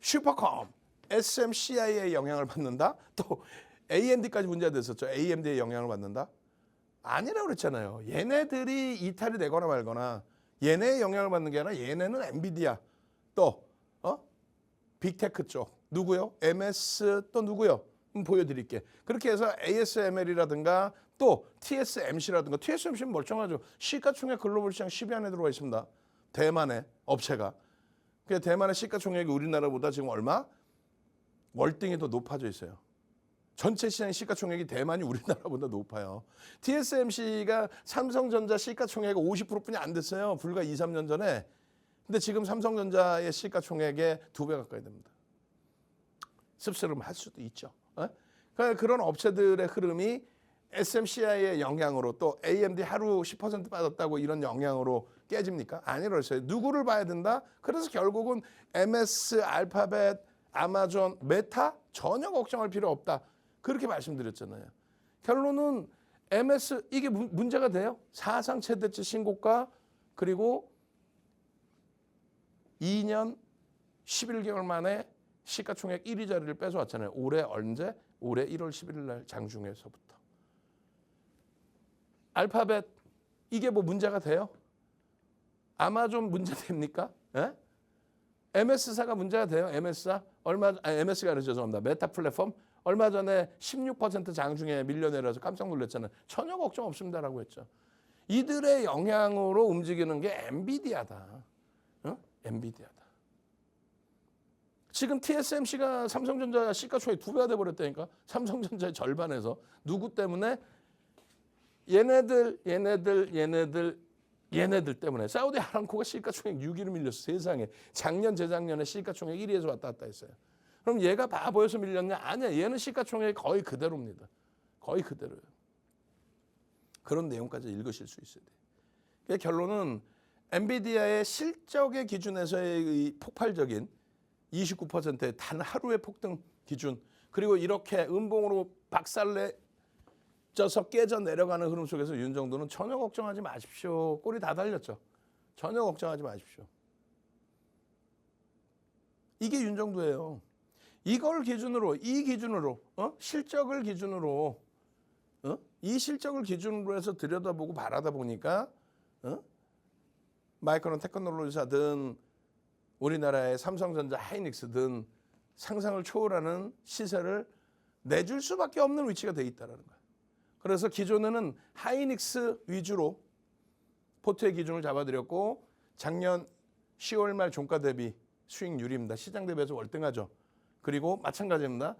슈퍼컴, SMCI의 영향을 받는다. 또 AMD까지 문제가 됐었죠. AMD의 영향을 받는다. 아니라고 그랬잖아요. 얘네들이 이탈이 되거나 말거나 얘네의 영향을 받는 게 아니라 얘네는 엔비디아 또 빅테크 쪽 누구요? MS 또 누구요? 보여드릴게. 그렇게 해서 ASML이라든가 또 TSMC라든가 TSMC는 멀쩡하죠. 시가총액 글로벌 시장 10위 안에 들어가 있습니다. 대만의 업체가. 그 대만의 시가총액이 우리나라보다 지금 얼마? 월등히 더 높아져 있어요. 전체 시장의 시가총액이 대만이 우리나라보다 높아요. TSMC가 삼성전자 시가총액 50%뿐이 안 됐어요. 불과 2, 3년 전에. 근데 지금 삼성전자의 시가총액의 2배 가까이 됩니다. 씁쓸할 수도 있죠. 그러니까 그런 업체들의 흐름이 SMCI의 영향으로 또 AMD 하루 10% 빠졌다고 이런 영향으로 깨집니까? 아니라서요. 누구를 봐야 된다? 그래서 결국은 MS, 알파벳, 아마존, 메타 전혀 걱정할 필요 없다. 그렇게 말씀드렸잖아요. 결론은 MS 이게 문제가 돼요. 사상 최대치 신고가 그리고 2년 11개월 만에 시가총액 1위 자리를 뺏어왔잖아요. 올해 언제? 올해 1월 11일 날 장중에서부터. 알파벳 이게 문제가 돼요? 아마존 문제 됩니까? 예? MS사가 문제가 돼요. MS사 MS가 아니라 죄송합니다. 메타 플랫폼 얼마 전에 16% 장중에 밀려내려서 깜짝 놀랐잖아요. 전혀 걱정 없습니다라고 했죠. 이들의 영향으로 움직이는 게 엔비디아다. 엔비디아다. 지금 TSMC가 삼성전자 시가총액 2배가 돼버렸다니까. 삼성전자의 절반에서. 누구 때문에? 얘네들 때문에. 사우디 아람코가 시가총액 6위로 밀렸어. 세상에. 작년 재작년에 시가총액 1위에서 왔다 갔다 했어요. 그럼 얘가 바보여서 밀렸냐? 아니야. 얘는 시가총액이 거의 그대로입니다. 거의 그대로예요. 그런 내용까지 읽으실 수 있어야 돼요. 그러니까 결론은 엔비디아의 실적의 기준에서의 이 폭발적인 29%의 단 하루의 폭등 기준 그리고 이렇게 음봉으로 박살내져서 깨져 내려가는 흐름 속에서 윤정도는 전혀 걱정하지 마십시오. 꼬리 다 달렸죠. 전혀 걱정하지 마십시오. 이게 윤정도예요. 이걸 기준으로 실적을 기준으로 이 실적을 기준으로 해서 들여다보고 바라다 보니까 마이크론 테크놀로지사든 우리나라의 삼성전자 하이닉스든 상상을 초월하는 시세를 내줄 수밖에 없는 위치가 돼 있다는 거예요. 그래서 기존에는 하이닉스 위주로 포트의 기준을 잡아드렸고 작년 10월 말 종가 대비 수익률입니다. 시장 대비해서 월등하죠. 그리고 마찬가지입니다.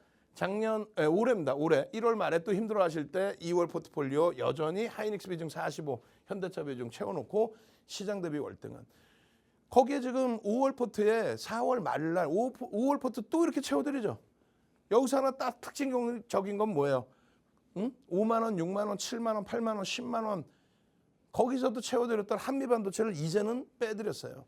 올해입니다. 올해 1월 말에 또 힘들어하실 때 2월 포트폴리오 여전히 하이닉스 비중 45, 현대차 비중 채워놓고 시장 대비 월등한. 거기에 지금 5월 포트에 4월 말날 5월 포트 또 이렇게 채워드리죠. 여기서 하나 딱 특징적인 건 뭐예요? 5만 원, 6만 원, 7만 원, 8만 원, 10만 원 거기서도 채워드렸던 한미반도체를 이제는 빼드렸어요.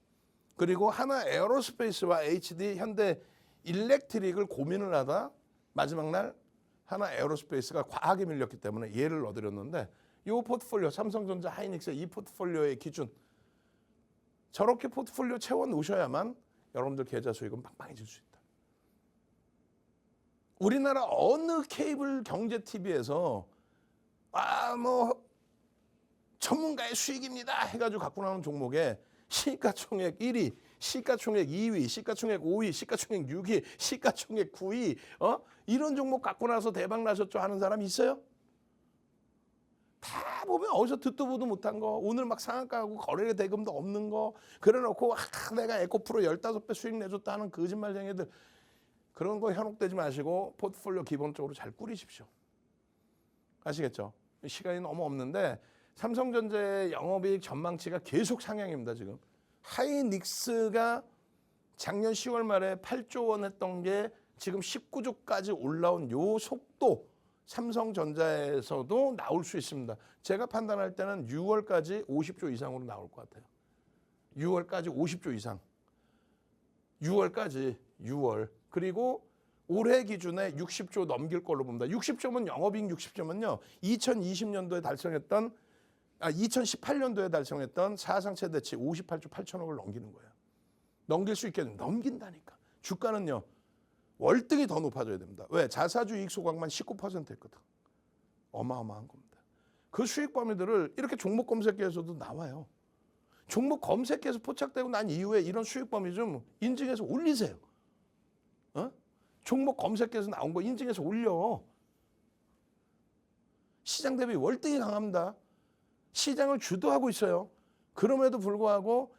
그리고 하나 에어로스페이스와 HD 현대 일렉트릭을 고민을 하다 마지막 날 하나 에어로스페이스가 과하게 밀렸기 때문에 얘를 넣어드렸는데 이 포트폴리오 삼성전자 하이닉스 이 포트폴리오의 기준 저렇게 포트폴리오 채워 놓으셔야만 여러분들 계좌 수익은 빵빵해질 수 있다. 우리나라 어느 케이블 경제 TV에서 뭐 전문가의 수익입니다 해가지고 갖고 나오는 종목에 시가총액 1위, 시가총액 2위, 시가총액 5위, 시가총액 6위, 시가총액 9위 이런 종목 갖고 나서 대박 나셨죠 하는 사람 있어요? 다 보면 어디서 듣도 보도 못한 거, 오늘 막 상한가하고 거래 대금도 없는 거 그래놓고 내가 에코프로 15배 수익 내줬다는 거짓말쟁이들, 그런 거 현혹되지 마시고 포트폴리오 기본적으로 잘 꾸리십시오. 아시겠죠? 시간이 너무 없는데 삼성전자의 영업이익 전망치가 계속 상향입니다. 지금 하이닉스가 작년 10월 말에 8조 원 했던 게 지금 19조까지 올라온 요 속도, 삼성전자에서도 나올 수 있습니다. 제가 판단할 때는 6월까지 50조 이상으로 나올 것 같아요. 6월까지 50조 이상. 6월. 그리고 올해 기준에 60조 넘길 걸로 봅니다. 60조면 영업이익 60조면요. 2020년도에 달성했던 2018년도에 달성했던 사상 최대치 58조 8천억을 넘기는 거예요. 넘길 수 있겠는데 넘긴다니까. 주가는요. 월등히 더 높아져야 됩니다. 왜? 자사주 이익 소각만 19% 했거든. 어마어마한 겁니다. 그 수익 범위들을 이렇게 종목 검색기에서도 나와요. 종목 검색기에서 포착되고 난 이후에 이런 수익 범위 좀 인증해서 올리세요. 종목 검색기에서 나온 거 인증해서 올려. 시장 대비 월등히 강합니다. 시장을 주도하고 있어요. 그럼에도 불구하고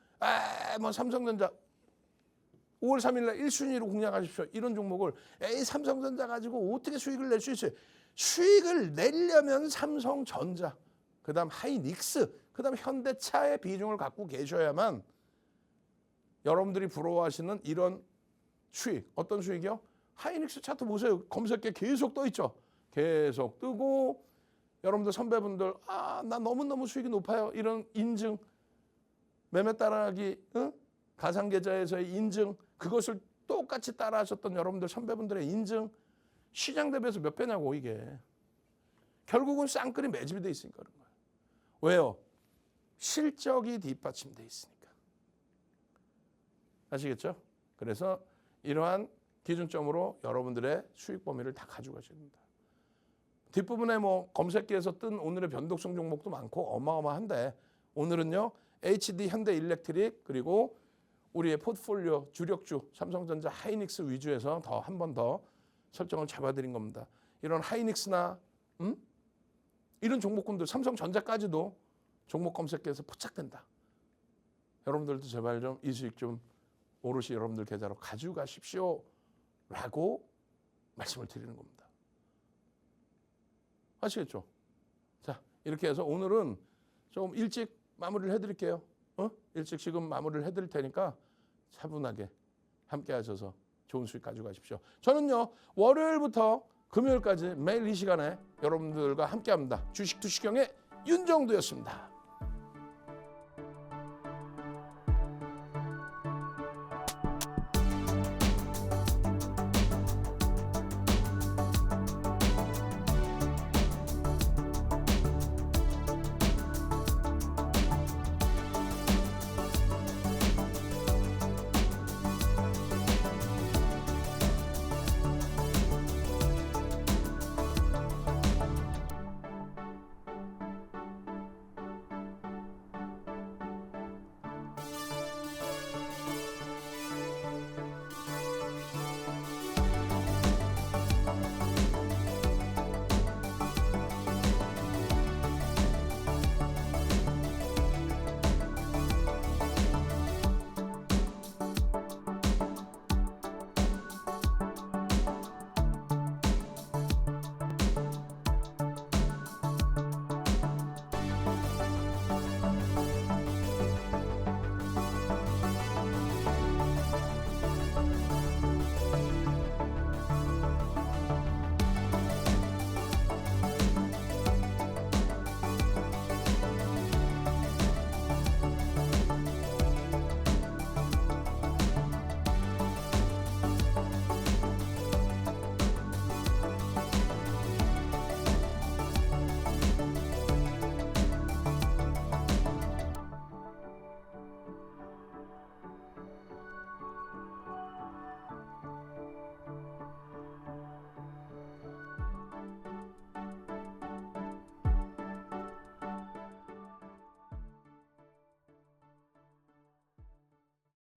뭐 삼성전자 5월 3일 날 1순위로 공략하십시오. 이런 종목을 삼성전자 가지고 어떻게 수익을 낼 수 있어요? 수익을 내려면 삼성전자, 그다음 하이닉스, 그다음 현대차의 비중을 갖고 계셔야만 여러분들이 부러워하시는 이런 수익, 어떤 수익이요? 하이닉스 차트 보세요. 검색기에 계속 떠 있죠. 계속 뜨고 여러분들 선배분들 나 너무너무 수익이 높아요. 이런 인증, 매매 따라하기, 가상계좌에서의 인증, 그것을 똑같이 따라하셨던 여러분들 선배분들의 인증, 시장 대비해서 몇 배냐고 이게. 결국은 쌍끌이 매집이 돼 있으니까 그런 거예요. 왜요? 실적이 뒷받침돼 있으니까. 아시겠죠? 그래서 이러한 기준점으로 여러분들의 수익 범위를 다 가져가셔야 됩니다. 뒷부분에 뭐 검색기에서 뜬 오늘의 변동성 종목도 많고 어마어마한데 오늘은요. HD 현대일렉트릭 그리고 우리의 포트폴리오 주력주 삼성전자 하이닉스 위주에서 한 번 더 설정을 잡아드린 겁니다. 이런 하이닉스나 이런 종목군들 삼성전자까지도 종목 검색기에서 포착된다. 여러분들도 제발 좀 이 수익 좀 오롯이 여러분들 계좌로 가져가십시오 라고 말씀을 드리는 겁니다. 아시겠죠? 자, 이렇게 해서 오늘은 좀 일찍 마무리를 해드릴게요. 일찍 지금 마무리를 해드릴 테니까 차분하게 함께 하셔서 좋은 수익 가져가십시오. 저는요, 월요일부터 금요일까지 매일 이 시간에 여러분들과 함께 합니다. 주식 투시경의 윤정두였습니다.